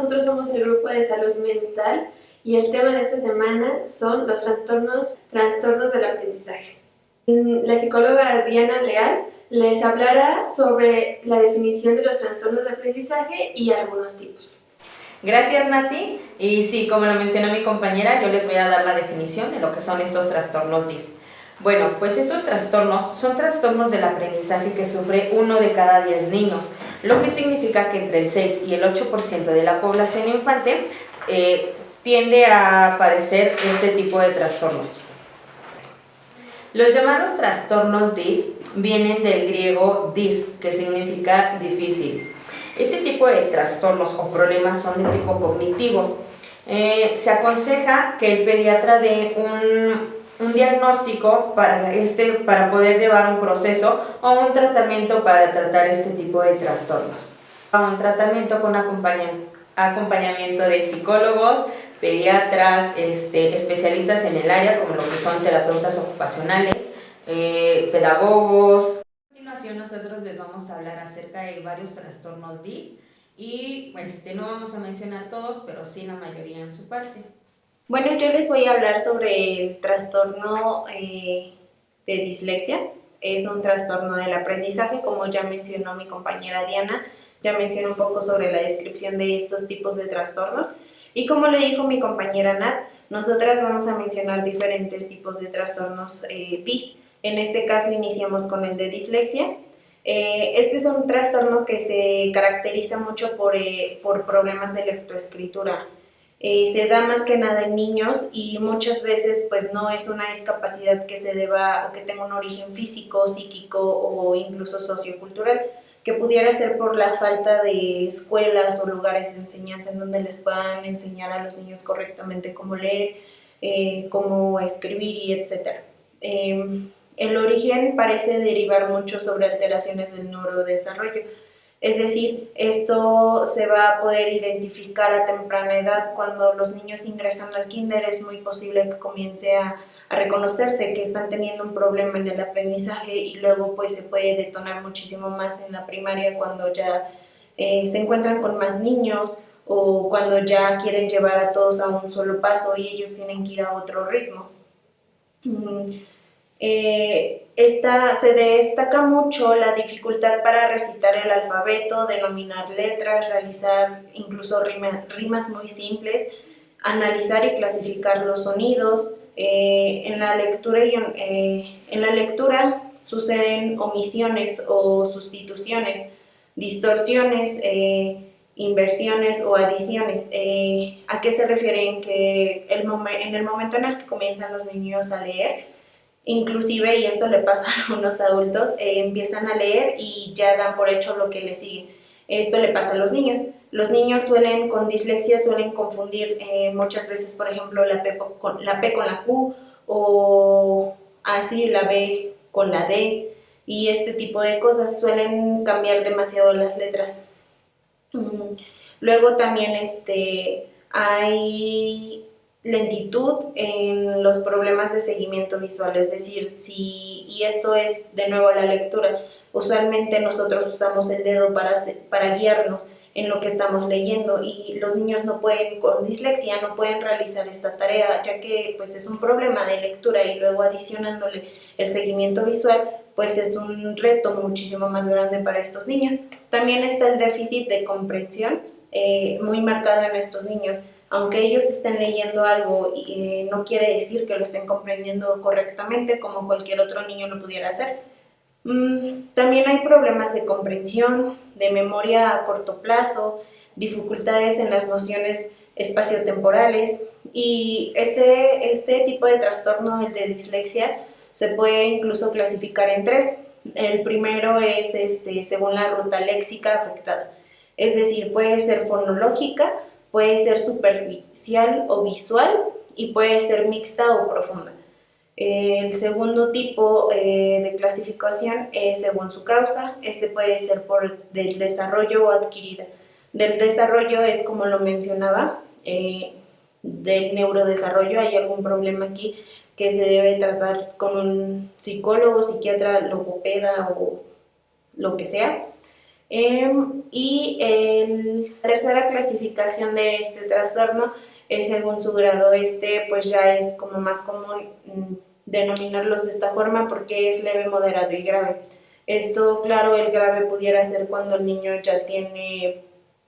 nosotros somos el grupo de salud mental y el tema de esta semana son los trastornos del aprendizaje. La psicóloga Diana Leal les hablará sobre la definición de los trastornos de aprendizaje y algunos tipos. Gracias, Nati. Y sí, como lo mencionó mi compañera, yo les voy a dar la definición de lo que son estos trastornos DIS. Bueno, pues estos trastornos son trastornos del aprendizaje que sufre 1 de cada 10 niños, lo que significa que entre el 6 y el 8% de la población infante tiende a padecer este tipo de trastornos. Los llamados trastornos DIS vienen del griego dis, que significa difícil. Este tipo de trastornos o problemas son de tipo cognitivo. Se aconseja que el pediatra dé un diagnóstico para poder llevar un proceso o un tratamiento para tratar este tipo de trastornos. Un tratamiento con acompañamiento de psicólogos, pediatras, especialistas en el área como lo que son terapeutas ocupacionales, pedagogos. A continuación nosotros les vamos a hablar acerca de varios trastornos DIS y no vamos a mencionar todos, pero sí la mayoría en su parte. Bueno, yo les voy a hablar sobre el trastorno de dislexia. Es un trastorno del aprendizaje, como ya mencionó mi compañera Diana, ya mencionó un poco sobre la descripción de estos tipos de trastornos. Y como le dijo mi compañera Nat, nosotras vamos a mencionar diferentes tipos de trastornos DIS. En este caso iniciamos con el de dislexia. Este es un trastorno que se caracteriza mucho por problemas de lectoescritura. Se da más que nada en niños y muchas veces pues no es una discapacidad que se deba o que tenga un origen físico, psíquico o incluso sociocultural, que pudiera ser por la falta de escuelas o lugares de enseñanza en donde les puedan enseñar a los niños correctamente cómo leer, cómo escribir y etc. El origen parece derivar mucho sobre alteraciones del neurodesarrollo. Es decir, esto se va a poder identificar a temprana edad. Cuando los niños ingresan al kinder es muy posible que comience a reconocerse que están teniendo un problema en el aprendizaje y luego pues se puede detonar muchísimo más en la primaria cuando ya se encuentran con más niños o cuando ya quieren llevar a todos a un solo paso y ellos tienen que ir a otro ritmo. Se destaca mucho la dificultad para recitar el alfabeto, denominar letras, realizar incluso rimas muy simples, analizar y clasificar los sonidos. En la lectura suceden omisiones o sustituciones, distorsiones, inversiones o adiciones. ¿A qué se refiere? En que en el momento en el que comienzan los niños a leer, inclusive, y esto le pasa a unos adultos, empiezan a leer y ya dan por hecho lo que les sigue. Esto le pasa a los niños. Los niños con dislexia suelen confundir muchas veces, por ejemplo, la P con la Q o así la B con la D y este tipo de cosas. Suelen cambiar demasiado las letras. Luego también hay lentitud en los problemas de seguimiento visual, es decir, y esto es de nuevo la lectura. Usualmente nosotros usamos el dedo para guiarnos en lo que estamos leyendo y los niños con dislexia no pueden realizar esta tarea ya que pues es un problema de lectura y luego adicionándole el seguimiento visual pues es un reto muchísimo más grande para estos niños. También está el déficit de comprensión muy marcado en estos niños. Aunque ellos estén leyendo algo, no quiere decir que lo estén comprendiendo correctamente como cualquier otro niño lo pudiera hacer. También hay problemas de comprensión, de memoria a corto plazo, dificultades en las nociones espaciotemporales y este tipo de trastorno, el de dislexia, se puede incluso clasificar en 3. El primero es según la ruta léxica afectada, es decir, puede ser fonológica, puede ser superficial o visual y puede ser mixta o profunda. El segundo tipo de clasificación es según su causa. Puede ser del desarrollo o adquirida. Del desarrollo es como lo mencionaba, del neurodesarrollo hay algún problema aquí que se debe tratar con un psicólogo, psiquiatra, logopeda o lo que sea. Y la tercera clasificación de este trastorno es según su grado. Pues ya es como más común denominarlos de esta forma porque es leve, moderado y grave. Esto, claro, el grave pudiera ser cuando el niño ya tiene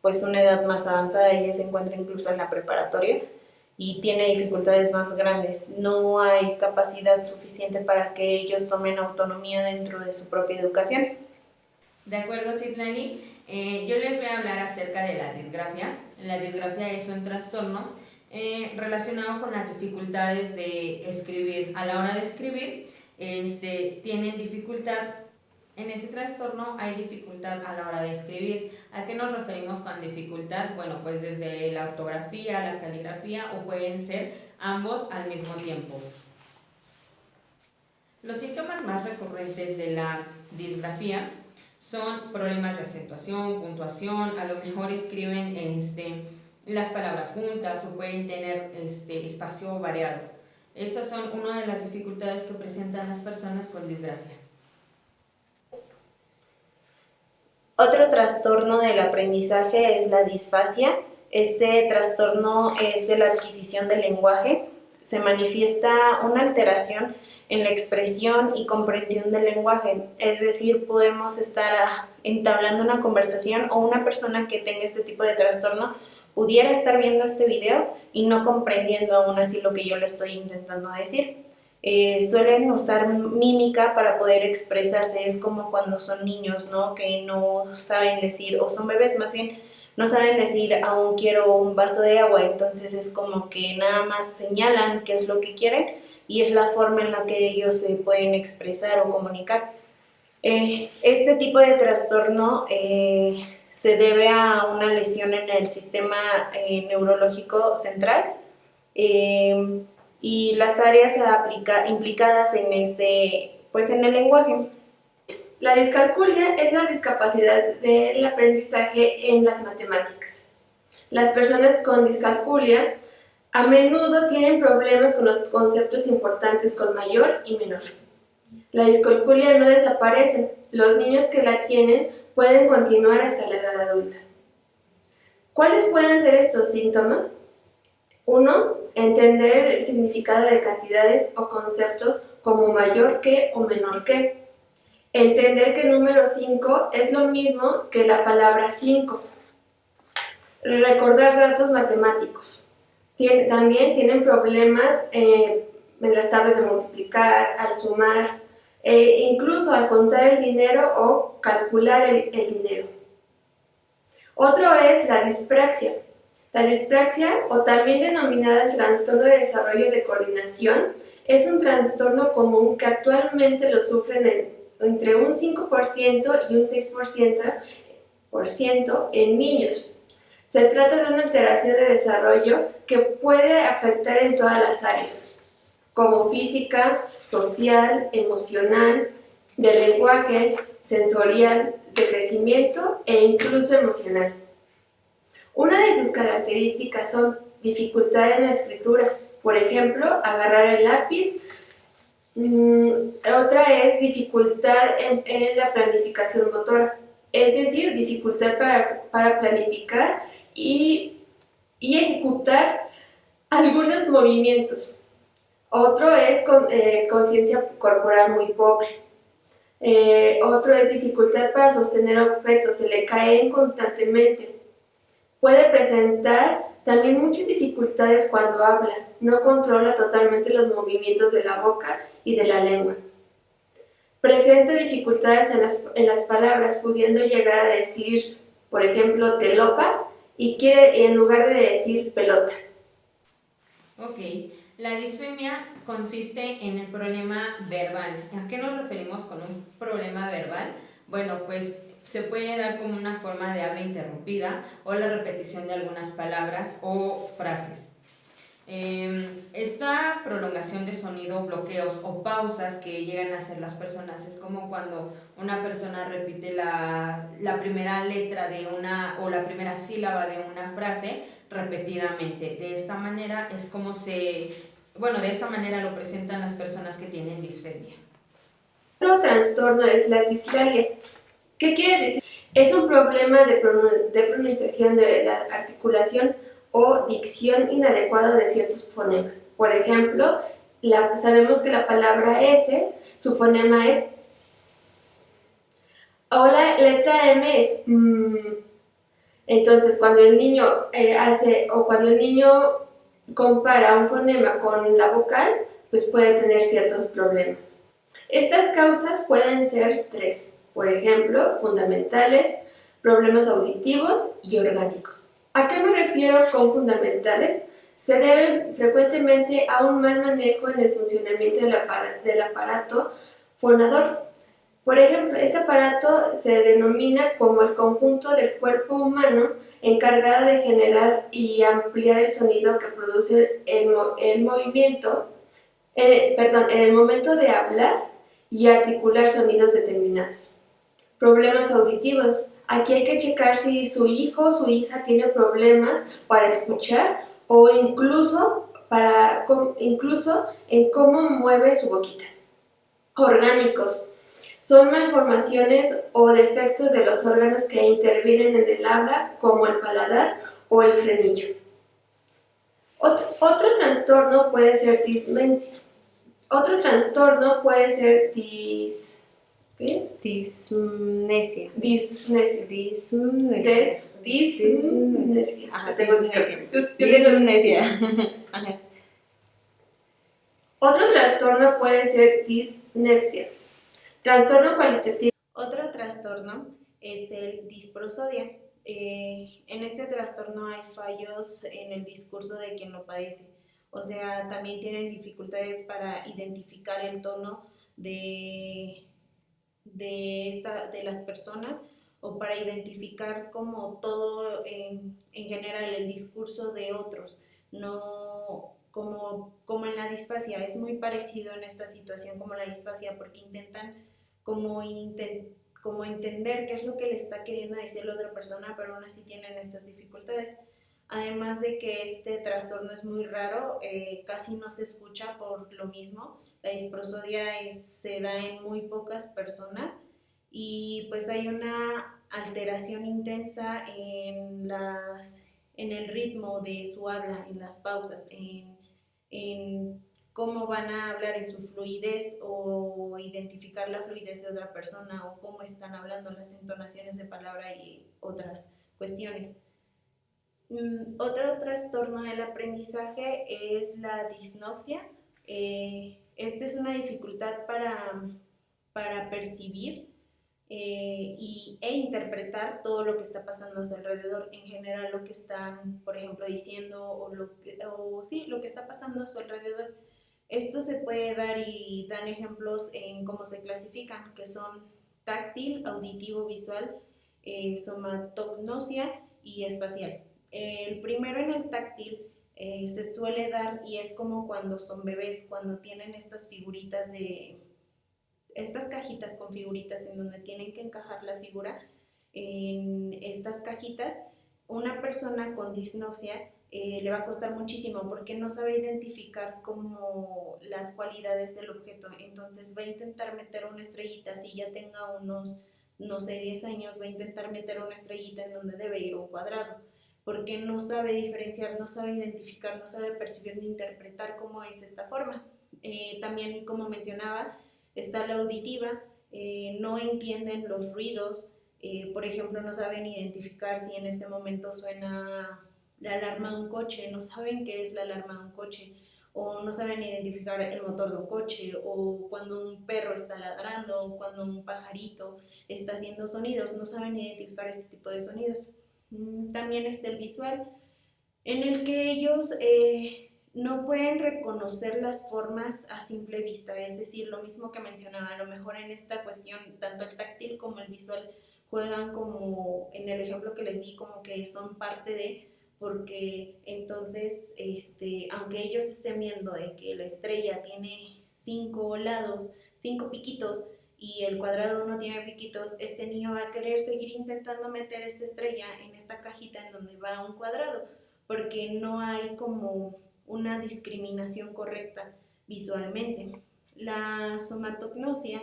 pues una edad más avanzada y ya se encuentra incluso en la preparatoria y tiene dificultades más grandes. No hay capacidad suficiente para que ellos tomen autonomía dentro de su propia educación. De acuerdo, Citlali. Yo les voy a hablar acerca de la disgrafia. La disgrafia es un trastorno relacionado con las dificultades de escribir. A la hora de escribir, tienen dificultad. En ese trastorno hay dificultad a la hora de escribir. ¿A qué nos referimos con dificultad? Bueno, pues desde la ortografía, la caligrafía o pueden ser ambos al mismo tiempo. Los síntomas más recurrentes de la disgrafía son problemas de acentuación, puntuación, a lo mejor escriben las palabras juntas o pueden tener espacio variado. Estas son una de las dificultades que presentan las personas con disgrafia. Otro trastorno del aprendizaje es la disfasia. Este trastorno es de la adquisición del lenguaje. Se manifiesta una alteración en la expresión y comprensión del lenguaje. Es decir, podemos estar entablando una conversación o una persona que tenga este tipo de trastorno pudiera estar viendo este video y no comprendiendo aún así lo que yo le estoy intentando decir. Suelen usar mímica para poder expresarse. Es como cuando son niños, ¿no? Que no saben decir, o son bebés más bien, no saben decir aún quiero un vaso de agua, entonces es como que nada más señalan qué es lo que quieren y es la forma en la que ellos se pueden expresar o comunicar. Este tipo de trastorno se debe a una lesión en el sistema neurológico central y las áreas implicadas en en el lenguaje. La discalculia es la discapacidad del aprendizaje en las matemáticas. Las personas con discalculia a menudo tienen problemas con los conceptos importantes con mayor y menor. La discalculia no desaparece. Los niños que la tienen pueden continuar hasta la edad adulta. ¿Cuáles pueden ser estos síntomas? 1. Entender el significado de cantidades o conceptos como mayor que o menor que. Entender que el número 5 es lo mismo que la palabra 5. Recordar datos matemáticos. También tienen problemas en las tablas de multiplicar, al sumar, incluso al contar el dinero o calcular el dinero. Otro es la dispraxia. La dispraxia, o también denominada el trastorno de desarrollo de coordinación, es un trastorno común que actualmente lo sufren entre un 5% y un 6% en niños. Se trata de una alteración de desarrollo que puede afectar en todas las áreas, como física, social, emocional, de lenguaje, sensorial, de crecimiento e incluso emocional. Una de sus características son dificultad en la escritura, por ejemplo, agarrar el lápiz. Otra es dificultad en la planificación motora, es decir, dificultad para planificar y ejecutar algunos movimientos. Otro es conciencia corporal muy pobre. Otro es dificultad para sostener objetos, se le caen constantemente. Puede presentar también muchas dificultades cuando habla, no controla totalmente los movimientos de la boca y de la lengua. Presenta dificultades en las palabras, pudiendo llegar a decir, por ejemplo, telopa, y quiere en lugar de decir pelota. Ok, la disfemia consiste en el problema verbal. ¿A qué nos referimos con un problema verbal? Bueno, pues se puede dar como una forma de habla interrumpida o la repetición de algunas palabras o frases. Esta prolongación de sonido, bloqueos o pausas que llegan a hacer las personas es como cuando una persona repite la primera letra o la primera sílaba de una frase repetidamente. De esta manera es como de esta manera lo presentan las personas que tienen disfemia. Otro trastorno es la disfalia. ¿Qué quiere decir? Es un problema de pronunciación de la articulación o dicción inadecuada de ciertos fonemas. Por ejemplo, sabemos que la palabra S, su fonema es S, o la letra M es M. Entonces, cuando el niño cuando el niño compara un fonema con la vocal, pues puede tener ciertos problemas. Estas causas pueden ser 3, por ejemplo, fundamentales, problemas auditivos y orgánicos. ¿A qué me refiero con fundamentales? Se deben frecuentemente a un mal manejo en el funcionamiento del aparato fonador. Por ejemplo, este aparato se denomina como el conjunto del cuerpo humano encargado de generar y ampliar el sonido que produce el movimiento, en el momento de hablar y articular sonidos determinados. Problemas auditivos. Aquí hay que checar si su hijo o su hija tiene problemas para escuchar o incluso en cómo mueve su boquita. Orgánicos. Son malformaciones o defectos de los órganos que intervienen en el habla, como el paladar o el frenillo. Otro trastorno puede ser dismencia. Otro trastorno puede ser dismnesia. Otro trastorno puede ser dispepsia. Trastorno cualitativo. Otro trastorno es el disprosodia. En este trastorno hay fallos en el discurso de quien lo padece. O sea, también tienen dificultades para identificar el tono de las personas, o para identificar como todo en general el discurso de otros. No como en la disfasia, es muy parecido en esta situación como la disfasia, porque intentan como entender qué es lo que le está queriendo decir la otra persona, pero aún así tienen estas dificultades. Además de que este trastorno es muy raro, casi no se escucha por lo mismo. La disprosodia se da en muy pocas personas, y pues hay una alteración intensa en el ritmo de su habla, en las pausas, en cómo van a hablar, en su fluidez, o identificar la fluidez de otra persona, o cómo están hablando, las entonaciones de palabra y otras cuestiones. Otro trastorno del aprendizaje es la disnoxia. Esta es una dificultad para percibir e interpretar todo lo que está pasando a su alrededor, en general lo que están, por ejemplo, diciendo, o lo que está pasando a su alrededor. Esto se puede dar, y dan ejemplos en cómo se clasifican, que son táctil, auditivo, visual, somatognosia y espacial. El primero, en el táctil, se suele dar, y es como cuando son bebés, cuando tienen estas figuritas estas cajitas con figuritas en donde tienen que encajar la figura. En estas cajitas, una persona con disnoxia le va a costar muchísimo, porque no sabe identificar como las cualidades del objeto. Entonces va a intentar meter una estrellita, si ya tenga unos, no sé, 10 años, va a intentar meter una estrellita en donde debe ir un cuadrado, porque no sabe diferenciar, no sabe identificar, no sabe percibir ni interpretar cómo es esta forma. También, como mencionaba, está la auditiva. No entienden los ruidos. Por ejemplo, no saben identificar si en este momento suena la alarma de un coche, no saben qué es la alarma de un coche, o no saben identificar el motor de un coche, o cuando un perro está ladrando, o cuando un pajarito está haciendo sonidos, no saben identificar este tipo de sonidos. También está el visual, en el que ellos no pueden reconocer las formas a simple vista. Es decir, lo mismo que mencionaba, a lo mejor en esta cuestión tanto el táctil como el visual juegan, como en el ejemplo que les di, como que son parte de, porque entonces aunque ellos estén viendo de que la estrella tiene 5 lados, 5 piquitos, y el cuadrado no tiene piquitos, este niño va a querer seguir intentando meter esta estrella en esta cajita en donde va un cuadrado, porque no hay como una discriminación correcta visualmente. La somatognosia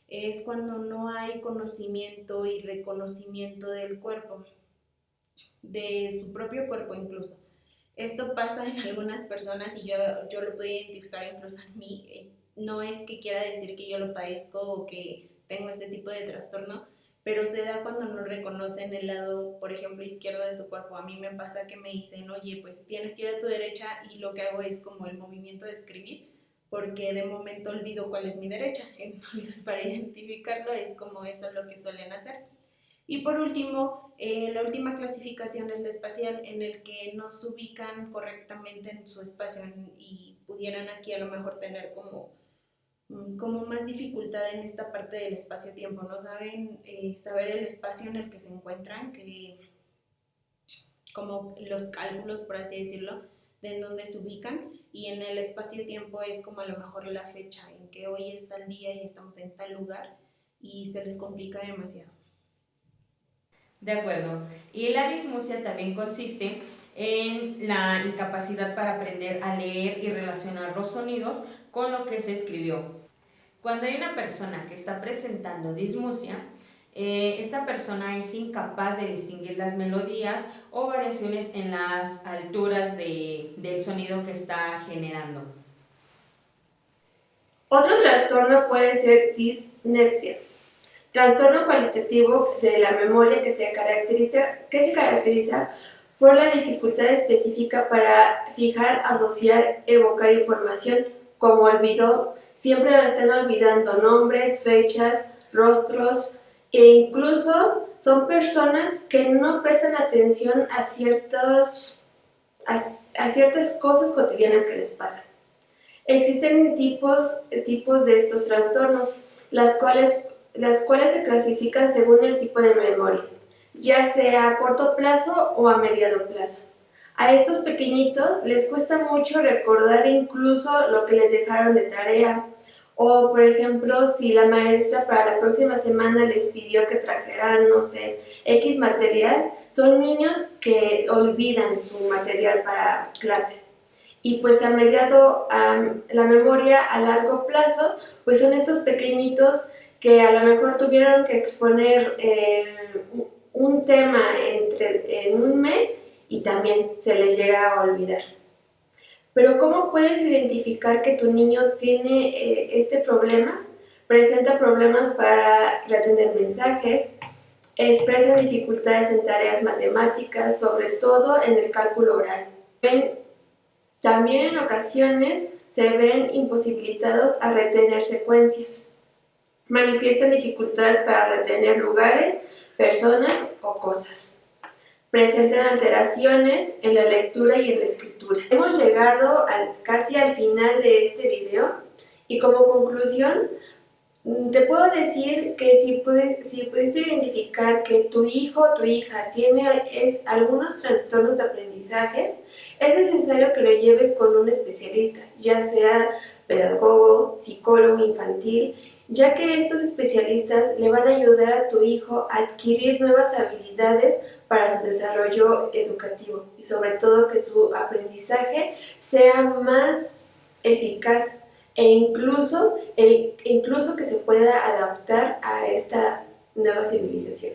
es cuando no hay conocimiento y reconocimiento del cuerpo, de su propio cuerpo incluso. Esto pasa en algunas personas y yo lo puedo identificar incluso en mí. No es que quiera decir que yo lo padezco o que tengo este tipo de trastorno, pero se da cuando no reconocen el lado, por ejemplo, izquierdo de su cuerpo. A mí me pasa que me dicen, oye, pues tienes que ir a tu derecha, y lo que hago es como el movimiento de escribir, porque de momento olvido cuál es mi derecha. Entonces, para identificarlo es como eso lo que suelen hacer. Y por último, la última clasificación es la espacial, en el que nos ubican correctamente en su espacio y pudieran aquí a lo mejor tener como más dificultad en esta parte del espacio-tiempo, no saben saber el espacio en el que se encuentran, que como los cálculos, por así decirlo, de en dónde se ubican, y en el espacio-tiempo es como a lo mejor la fecha en que hoy es tal día y estamos en tal lugar, y se les complica demasiado. De acuerdo. Y la dismusia también consiste en la incapacidad para aprender a leer y relacionar los sonidos con lo que se escribió. Cuando hay una persona que está presentando dismusia, esta persona es incapaz de distinguir las melodías o variaciones en las alturas del sonido que está generando. Otro trastorno puede ser dispnepsia, trastorno cualitativo de la memoria que se caracteriza por la dificultad específica para fijar, asociar, evocar información, como olvido. Siempre están olvidando nombres, fechas, rostros, e incluso son personas que no prestan atención a ciertas cosas cotidianas que les pasan. Existen tipos de estos trastornos, las cuales se clasifican según el tipo de memoria, ya sea a corto plazo o a mediano plazo. A estos pequeñitos les cuesta mucho recordar incluso lo que les dejaron de tarea, o por ejemplo, si la maestra para la próxima semana les pidió que trajeran, no sé, X material, son niños que olvidan su material para clase. Y pues la memoria a largo plazo, pues son estos pequeñitos que a lo mejor tuvieron que exponer un tema en un mes y también se les llega a olvidar. Pero ¿cómo puedes identificar que tu niño tiene este problema? Presenta problemas para retener mensajes, expresa dificultades en tareas matemáticas, sobre todo en el cálculo oral. También en ocasiones se ven imposibilitados a retener secuencias. Manifiestan dificultades para retener lugares, personas o cosas. Presentan alteraciones en la lectura y en la escritura. Hemos llegado casi al final de este video y como conclusión te puedo decir que si pudiste identificar que tu hijo o tu hija tiene algunos trastornos de aprendizaje, es necesario que lo lleves con un especialista, ya sea pedagogo, psicólogo infantil, ya que estos especialistas le van a ayudar a tu hijo a adquirir nuevas habilidades para su desarrollo educativo y sobre todo que su aprendizaje sea más eficaz e incluso que se pueda adaptar a esta nueva civilización.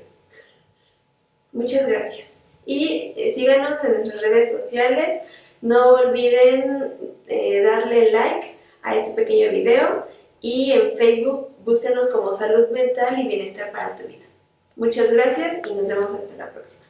Muchas gracias. Y síganos en nuestras redes sociales. No olviden darle like a este pequeño video y en Facebook búscanos como Salud Mental y Bienestar para tu Vida. Muchas gracias y nos vemos hasta la próxima.